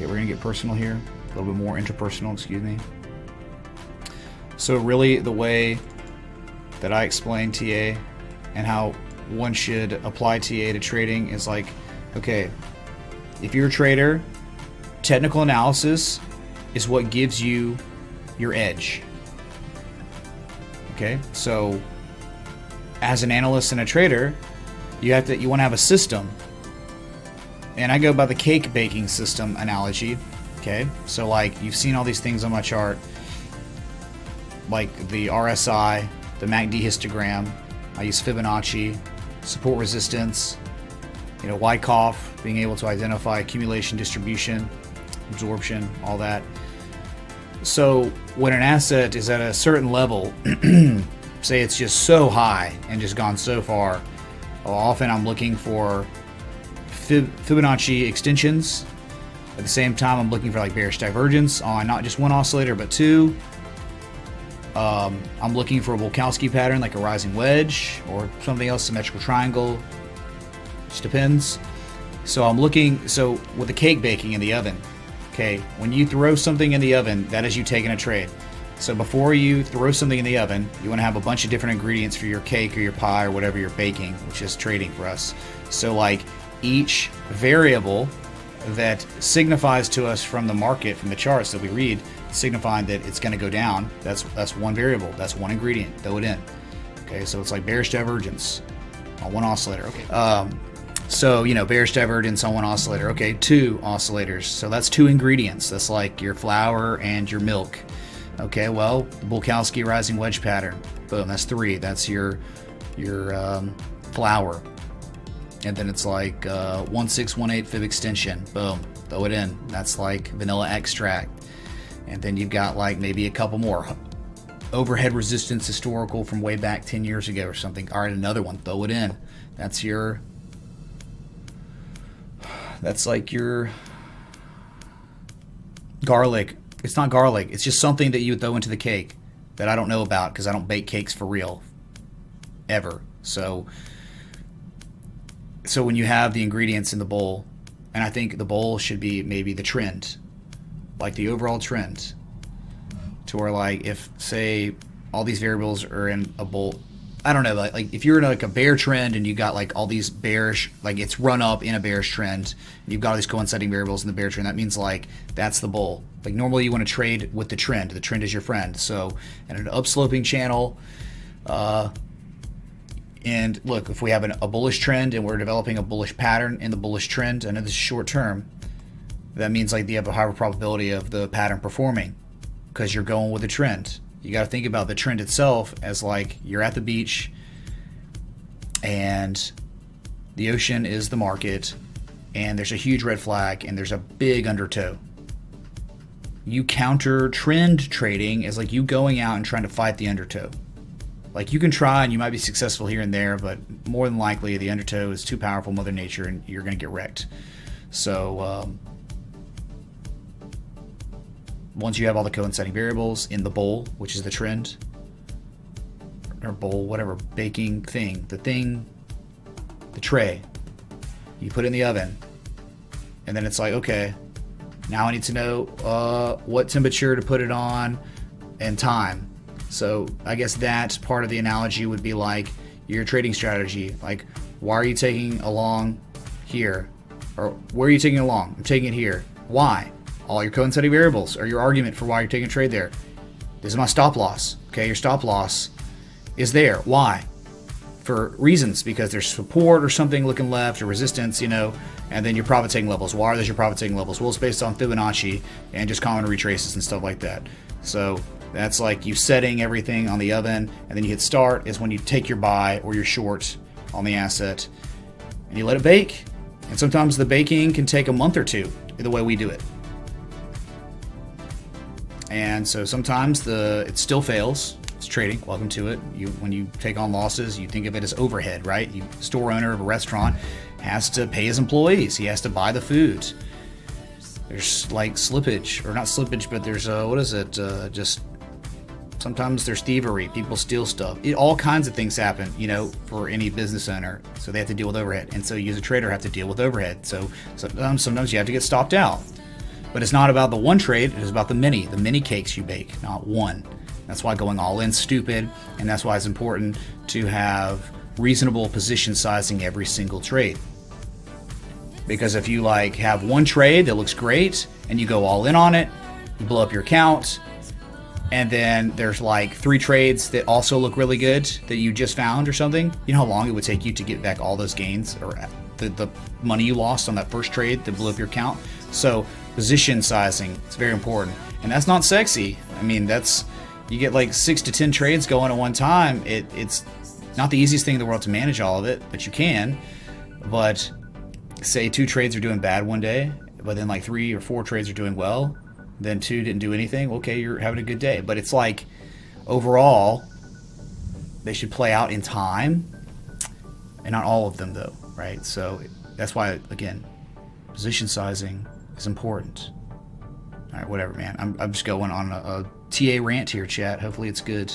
Okay, we're gonna get personal here, a little bit more interpersonal, excuse me. So really the way that I explain TA and how one should apply TA to trading is like, okay, if you're a trader, technical analysis is what gives you your edge. Okay, so as an analyst and a trader, you want to have a system. And I go by the cake baking system analogy. Okay, so like you've seen all these things on my chart, like the RSI, the MACD histogram. I use Fibonacci, support resistance, Wyckoff, being able to identify accumulation, distribution, absorption, all that. So when an asset is at a certain level, say it's just so high and just gone so far, often I'm looking for Fibonacci extensions. At the same time, I'm looking for like bearish divergence on not just one oscillator but two. I'm looking for a Bulkowski pattern like a rising wedge or something else, symmetrical triangle. Just depends. So I'm looking. So with the cake baking in the oven, okay, when you throw something in the oven, that is you taking a trade. So before you throw something in the oven, you want to have a bunch of different ingredients for your cake or your pie or whatever you're baking, which is trading for us. So like each variable that signifies to us from the market, from the charts that we read, signifying that it's going to go down, that's one variable, that's one ingredient, throw it in. Okay, so it's like bearish divergence on one oscillator. Okay, so bearish divergence on one oscillator. Okay, two oscillators, so that's two ingredients. That's like your flour and your milk. Okay, well, Bulkowski rising wedge pattern, boom, that's three. That's your flour. And then it's like 1618 fib extension, boom, throw it in. That's like vanilla extract. And then you've got like maybe a couple more. Overhead resistance historical from way back 10 years ago or something. All right, another one, throw it in. That's like your garlic. It's not garlic. It's just something that you would throw into the cake that I don't know about because I don't bake cakes for real ever. So when you have the ingredients in the bowl, and I think the bowl should be maybe the trend, like the overall trend, to where like if say all these variables are in a bowl, I don't know, like if you're in like a bear trend and you got like all these bearish, like it's run up in a bearish trend, and you've got all these coinciding variables in the bear trend, that means like that's the bull. Like normally you want to trade with the trend. The trend is your friend. So in an upsloping channel, and look, if we have a bullish trend and we're developing a bullish pattern in the bullish trend, I know this is short term, that means like you have a higher probability of the pattern performing because you're going with the trend. You got to think about the trend itself as like you're at the beach and the ocean is the market and there's a huge red flag and there's a big undertow. You counter trend trading as like you going out and trying to fight the undertow. Like you can try and you might be successful here and there, but more than likely the undertow is too powerful, Mother Nature, and you're going to get wrecked. So once you have all the coinciding variables in the bowl, which is the trend, or bowl, whatever, baking thing, the tray, you put it in the oven, and then it's like, okay, now I need to know what temperature to put it on and time. So I guess that part of the analogy would be like your trading strategy. Like, why are you taking along here? Or where are you taking along? I'm taking it here. Why? All your coinciding variables are your argument for why you're taking a trade there. This is my stop loss. Okay, your stop loss is there. Why? For reasons, because there's support or something looking left or resistance, and then your profit taking levels. Why are those your profit taking levels? Well, it's based on Fibonacci and just common retraces and stuff like that. So that's like you setting everything on the oven, and then you hit start is when you take your buy or your short on the asset and you let it bake. And sometimes the baking can take a month or two the way we do it. And so sometimes it still fails. It's trading. Welcome to it. When you take on losses, you think of it as overhead, right? Store owner of a restaurant has to pay his employees. He has to buy the food. There's like slippage, or not slippage, but there's just sometimes there's thievery. People steal stuff. All kinds of things happen, for any business owner. So they have to deal with overhead. And so you as a trader have to deal with overhead. So sometimes you have to get stopped out. But it's not about the one trade, it is about the many cakes you bake, not one. That's why going all in stupid, and that's why it's important to have reasonable position sizing every single trade. Because if you like have one trade that looks great and you go all in on it, you blow up your account, and then there's like 3 trades that also look really good that you just found or something, you know how long it would take you to get back all those gains or the money you lost on that first trade that blew up your account? So position sizing, it's very important. And that's not sexy. I mean, you get like 6 to 10 trades going at one time. It's not the easiest thing in the world to manage all of it, but you can. But say 2 trades are doing bad one day, but then like 3 or 4 trades are doing well, then 2 didn't do anything. Okay, you're having a good day. But it's like overall, they should play out in time, and not all of them though, right? So that's why, again, position sizing is important. All right, whatever, man. I'm just going on a TA rant here, chat. Hopefully it's good.